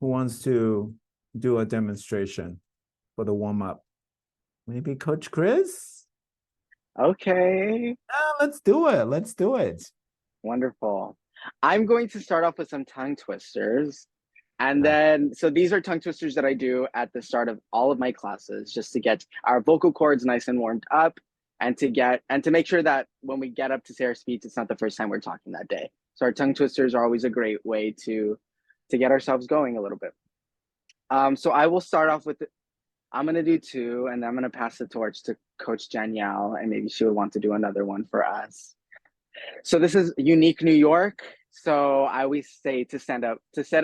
Who wants to do a demonstration for the warm-up? Maybe Coach Chris? Okay. Let's do it. Let's do it. Wonderful. I'm going to start off with some tongue twisters. And then, so these are tongue twisters that I do at the start of all of my classes, just to get our vocal cords nice and warmed up, and to make sure that when we get up to say our speech, it's not the first time we're talking that day. So our tongue twisters are always a great way to get ourselves going a little bit. So I will start off with, I'm going to do two, and then I'm going to pass the torch to Coach Janiel, and maybe she would want to do another one for us. So this is unique New York. So I always say to set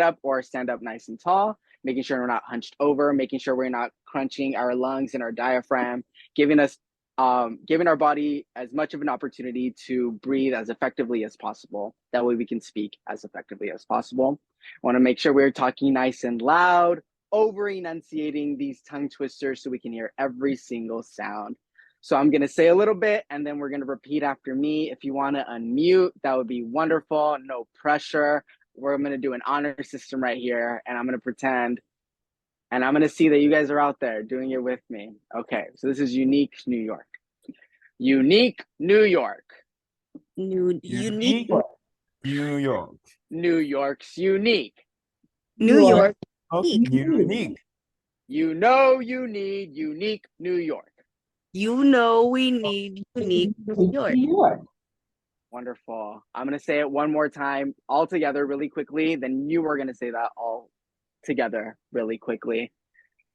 up or stand up nice and tall, making sure we're not hunched over, making sure we're not crunching our lungs and our diaphragm, giving our body as much of an opportunity to breathe as effectively as possible. That way we can speak as effectively as possible. I want to make sure we're talking nice and loud, over enunciating these tongue twisters so we can hear every single sound. So I'm going to say a little bit, and then we're going to repeat after me. If you want to unmute, that would be wonderful. No pressure. We're going to do an honor system right here, and I'm going to pretend, and I'm going to see that you guys are out there doing it with me. Okay, so this is unique New York. Unique New York. Unique New York. New York's unique. New York. Unique. You know you need unique New York. You know we need unique New York. Wonderful. I'm going to say it one more time all together really quickly. Then you are going to say that all together really quickly.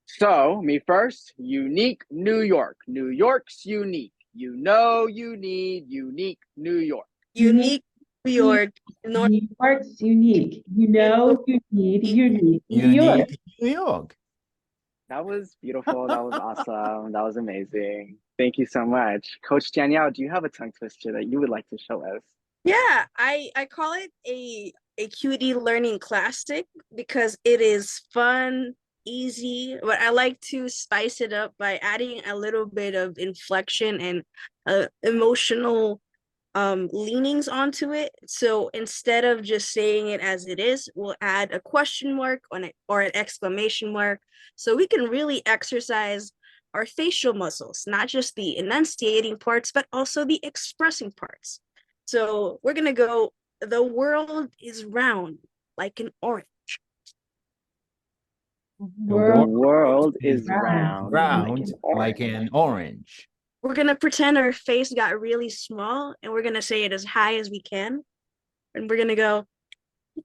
So me first, unique New York. New York's unique. You know you need unique New York. Unique New York. New York's unique. You know you need unique New York. New York. That was beautiful. That was awesome. That was amazing. Thank you so much. Coach Janiel, do you have a tongue twister that you would like to show us? Yeah, I call it a QD learning classic because it is fun, easy, but I like to spice it up by adding a little bit of inflection and emotional leanings onto it. So instead of just saying it as it is, we'll add a question mark on it or an exclamation mark, so we can really exercise our facial muscles, not just the enunciating parts, but also the expressing parts. So we're gonna go, the world is round like an orange. The World world is is round round like an orange. We're gonna pretend our face got really small and we're gonna say it as high as we can. And we're gonna go,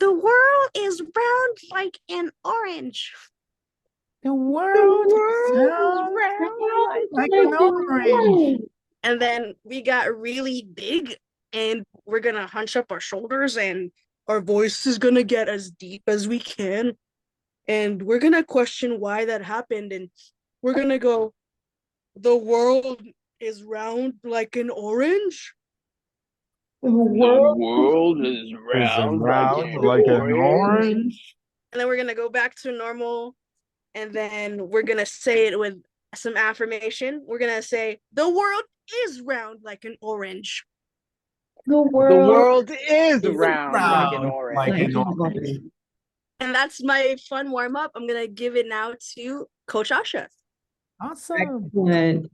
the world is round like an orange. The world is round like an orange. And then we got really big and we're gonna hunch up our shoulders and our voice is gonna get as deep as we can. And we're gonna question why that happened. And we're gonna go, the world is round like an orange. The The world world is round like an orange. And then we're gonna go back to normal. And then we're gonna say it with some affirmation. We're gonna say, the world is round like an orange. The The world world is It's round like an like orange. an orange. And that's my fun warm up. I'm gonna give it now to Coach Asha. Awesome. Excellent.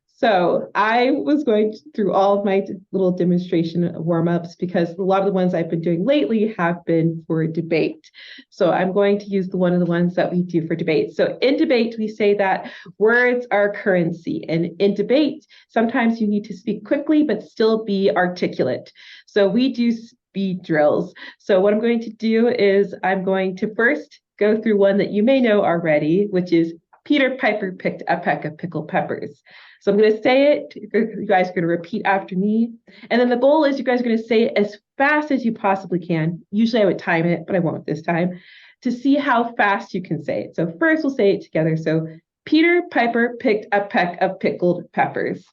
So I was going through all of my little demonstration warm-ups because a lot of the ones I've been doing lately have been for debate. So I'm going to use one of the ones that we do for debate. So in debate, we say that words are currency. And in debate, sometimes you need to speak quickly, but still be articulate. So we do speed drills. So what I'm going to do is I'm going to first go through one that you may know already, which is Peter Piper picked a peck of pickled peppers. So I'm going to say it. You guys are going to repeat after me. And then the goal is you guys are going to say it as fast as you possibly can. Usually I would time it, but I won't this time, to see how fast you can say it. So first we'll say it together. So Peter Piper picked a peck of pickled peppers.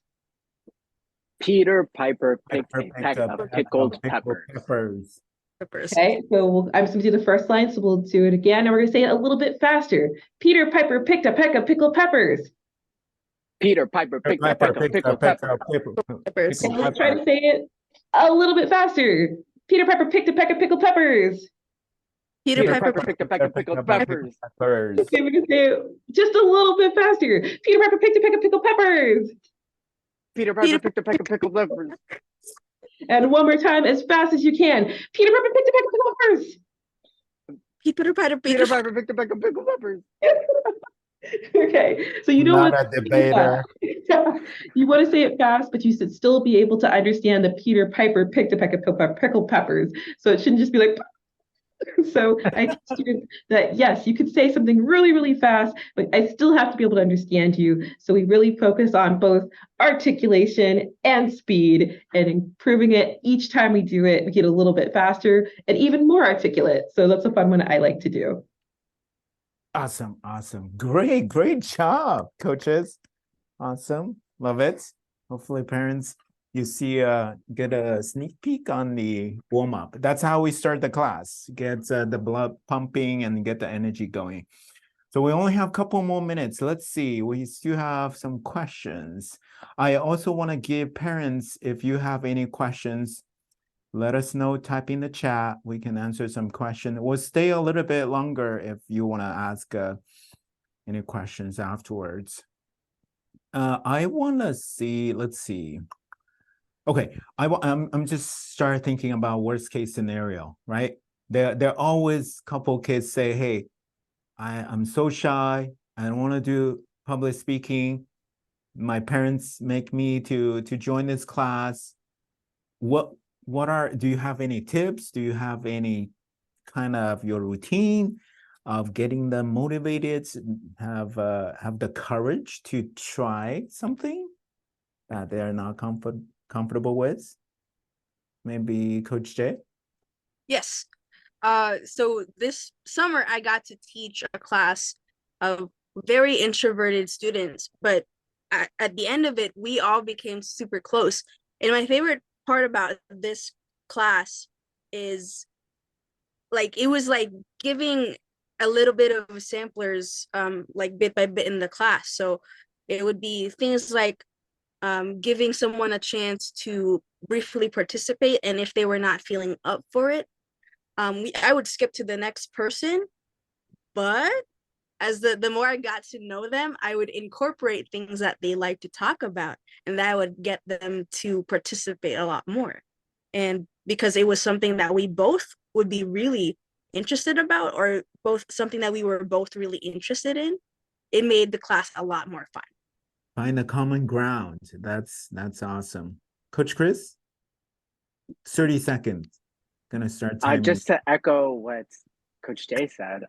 Peter Piper picked a peck of pickled peppers. peppers. Okay, so I'm just going to do the first line. So we'll do it again. And we're going to say it a little bit faster. Peter Piper picked a peck of pickled peppers. Peter Piper picked a peck of pickled peppers. Peppers. And let's try to say it a little bit faster. Peter Piper picked a peck of pickled peppers. Peter Peter Piper. Piper picked a peck of pickled peppers. Okay, we're going to say it just a little bit faster. Peter Piper picked a peck of pickled peppers. Piter Piper picked a peck of pickled peppers. And one more time, as fast as you can. Peter Piper picked a peck of pickled peppers. Peter Piper. Peter Piper picked a peck of pickled peppers. Okay, so you don't Not want a debater. you want to say it fast, but you should still be able to understand that Peter Piper picked a peck of pickled peppers. So it shouldn't just be like. So I teach students that yes, you could say something really, really fast, but I still have to be able to understand you. So we really focus on both articulation and speed and improving it each time we do it. We get a little bit faster and even more articulate. So that's a fun one I like to do. Awesome. Great job, coaches. Awesome. Love it. Hopefully parents, you see get a sneak peek on the warm-up. That's how we start the class. Get the blood pumping and get the energy going. So we only have a couple more minutes. Let's see. We still have some questions. I also want to give parents, if you have any questions, let us know, type in the chat. We can answer some questions. We'll stay a little bit longer if you want to ask any questions afterwards. I want to see, let's see. Okay, I'm just start thinking about worst case scenario, right? There always couple kids say, hey, I'm so shy. I don't want to do public speaking. My parents make me to join this class. Do you have any tips? Do you have any kind of your routine of getting them motivated, have the courage to try something that they're not comfortable with? Maybe Coach Jay? Yes. So this summer I got to teach a class of very introverted students, but at the end of it, we all became super close. And my favorite part about this class is like it was like giving a little bit of samplers like bit by bit in the class. So it would be things like giving someone a chance to briefly participate, and if they were not feeling up for it, I would skip to the next person. But as the more I got to know them, I would incorporate things that they like to talk about, and that would get them to participate a lot more. And because it was something that we both would be really interested about, or both something that we were both really interested in, it made the class a lot more fun. Find a common ground. That's awesome. Coach Chris, 30 seconds. Gonna start timing. Just to echo what Coach Jay said,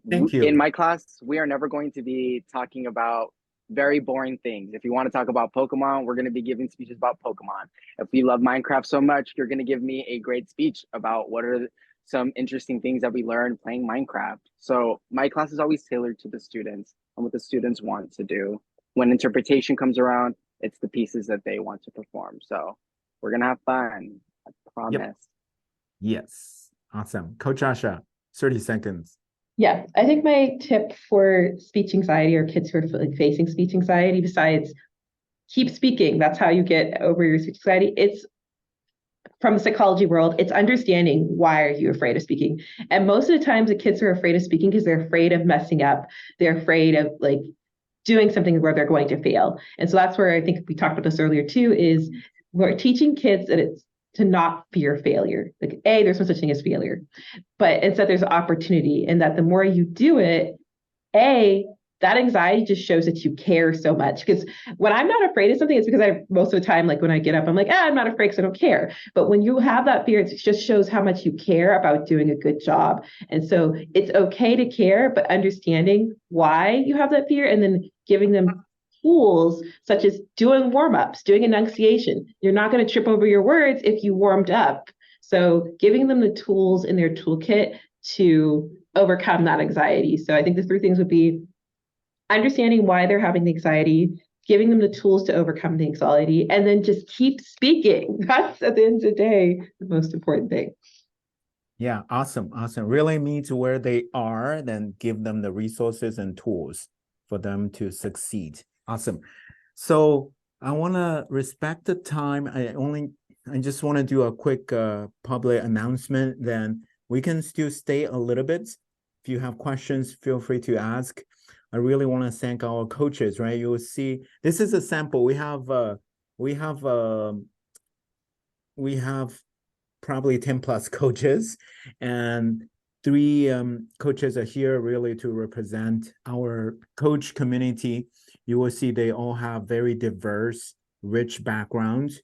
Thank you. in my class, we are never going to be talking about very boring things. If you want to talk about Pokemon, we're going to be giving speeches about Pokemon. If we love Minecraft so much, you're going to give me a great speech about what are some interesting things that we learned playing Minecraft. So my class is always tailored to the students and what the students want to do. When interpretation comes around, it's the pieces that they want to perform. So we're going to have fun. I promise. Yep. Yes. Awesome. Coach Asha, 30 seconds. Yeah, I think my tip for speech anxiety or kids who are like facing speech anxiety, besides keep speaking, that's how you get over your speech anxiety. It's from the psychology world, it's understanding why are you afraid of speaking. And most of the times the kids are afraid of speaking because they're afraid of messing up. They're afraid of like doing something where they're going to fail. And so that's where I think we talked about this earlier too, is we're teaching kids that it's to not fear failure. Like, there's no such thing as failure, but instead there's opportunity, and that the more you do it, that anxiety just shows that you care so much. Because when I'm not afraid of something, it's because most of the time, like when I get up, I'm like, I'm not afraid because I don't care. But when you have that fear, it just shows how much you care about doing a good job. And so it's okay to care, but understanding why you have that fear and then giving them tools such as doing warm-ups, doing enunciation. You're not going to trip over your words if you warmed up. So giving them the tools in their toolkit to overcome that anxiety. So I think the three things would be understanding why they're having the anxiety, giving them the tools to overcome the anxiety, and then just keep speaking. That's at the end of the day, the most important thing. Yeah, awesome. Really meet where they are, then give them the resources and tools for them to succeed. Awesome. So I want to respect the time. I just want to do a quick public announcement. Then we can still stay a little bit. If you have questions, feel free to ask. I really want to thank our coaches, right? You will see, this is a sample. We have probably 10 plus coaches, and 3 coaches are here really to represent our coach community. You will see they all have very diverse, rich backgrounds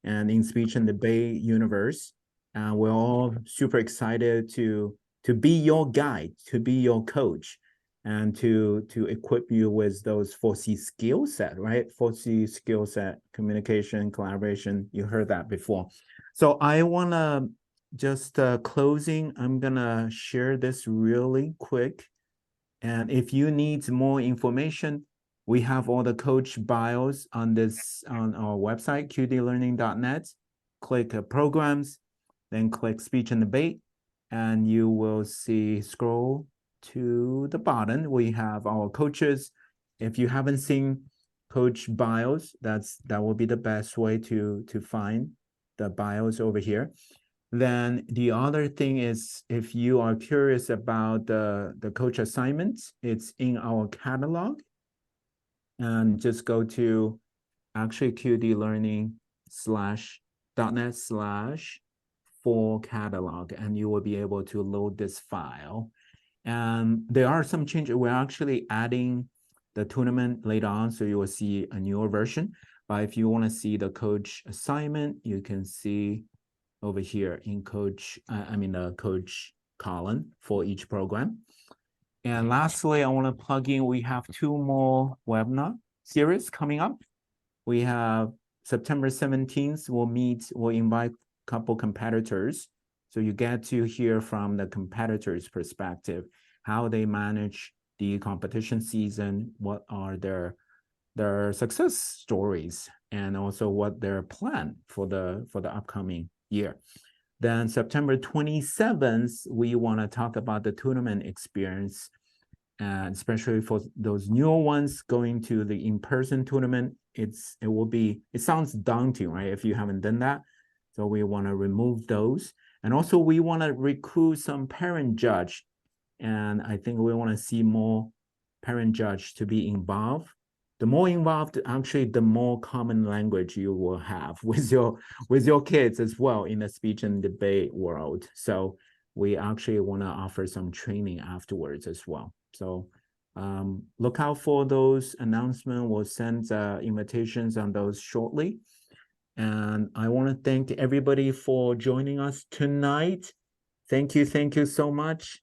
and in speech and debate universe. We're all super excited to be your guide, to be your coach, and to equip you with those 4C skill set, right? 4C skill set, communication, collaboration. You heard that before. So I want to just closing, I'm going to share this really quick. And if you need more information, we have all the coach bios on our website, qdlearning.net. Click programs, then click speech and debate, and you will see, scroll to the bottom. We have our coaches. If you haven't seen coach bios, that will be the best way to find the bios over here. Then the other thing is, if you are curious about the coach assignments, it's in our catalog. And just go to actually qdlearning.net/full catalog, and you will be able to load this file. And there are some changes. We're actually adding the tournament later on, so you will see a newer version. But if you want to see the coach assignment, you can see over here in coach column for each program. And lastly, I want to plug in, we have 2 more webinar series coming up. We have September 17th, we'll invite a couple competitors. So you get to hear from the competitors' perspective, how they manage the competition season, what are their success stories, and also what their plan for the upcoming year. Then September 27th, we want to talk about the tournament experience, and especially for those newer ones going to the in-person tournament. It sounds daunting, right? If you haven't done that. So we want to remove those. And also we want to recruit some parent judge. And I think we want to see more parent judge to be involved. The more involved, actually, the more common language you will have with your kids as well in the speech and debate world. So we actually want to offer some training afterwards as well. So look out for those announcements. We'll send invitations on those shortly. And I want to thank everybody for joining us tonight. Thank you so much.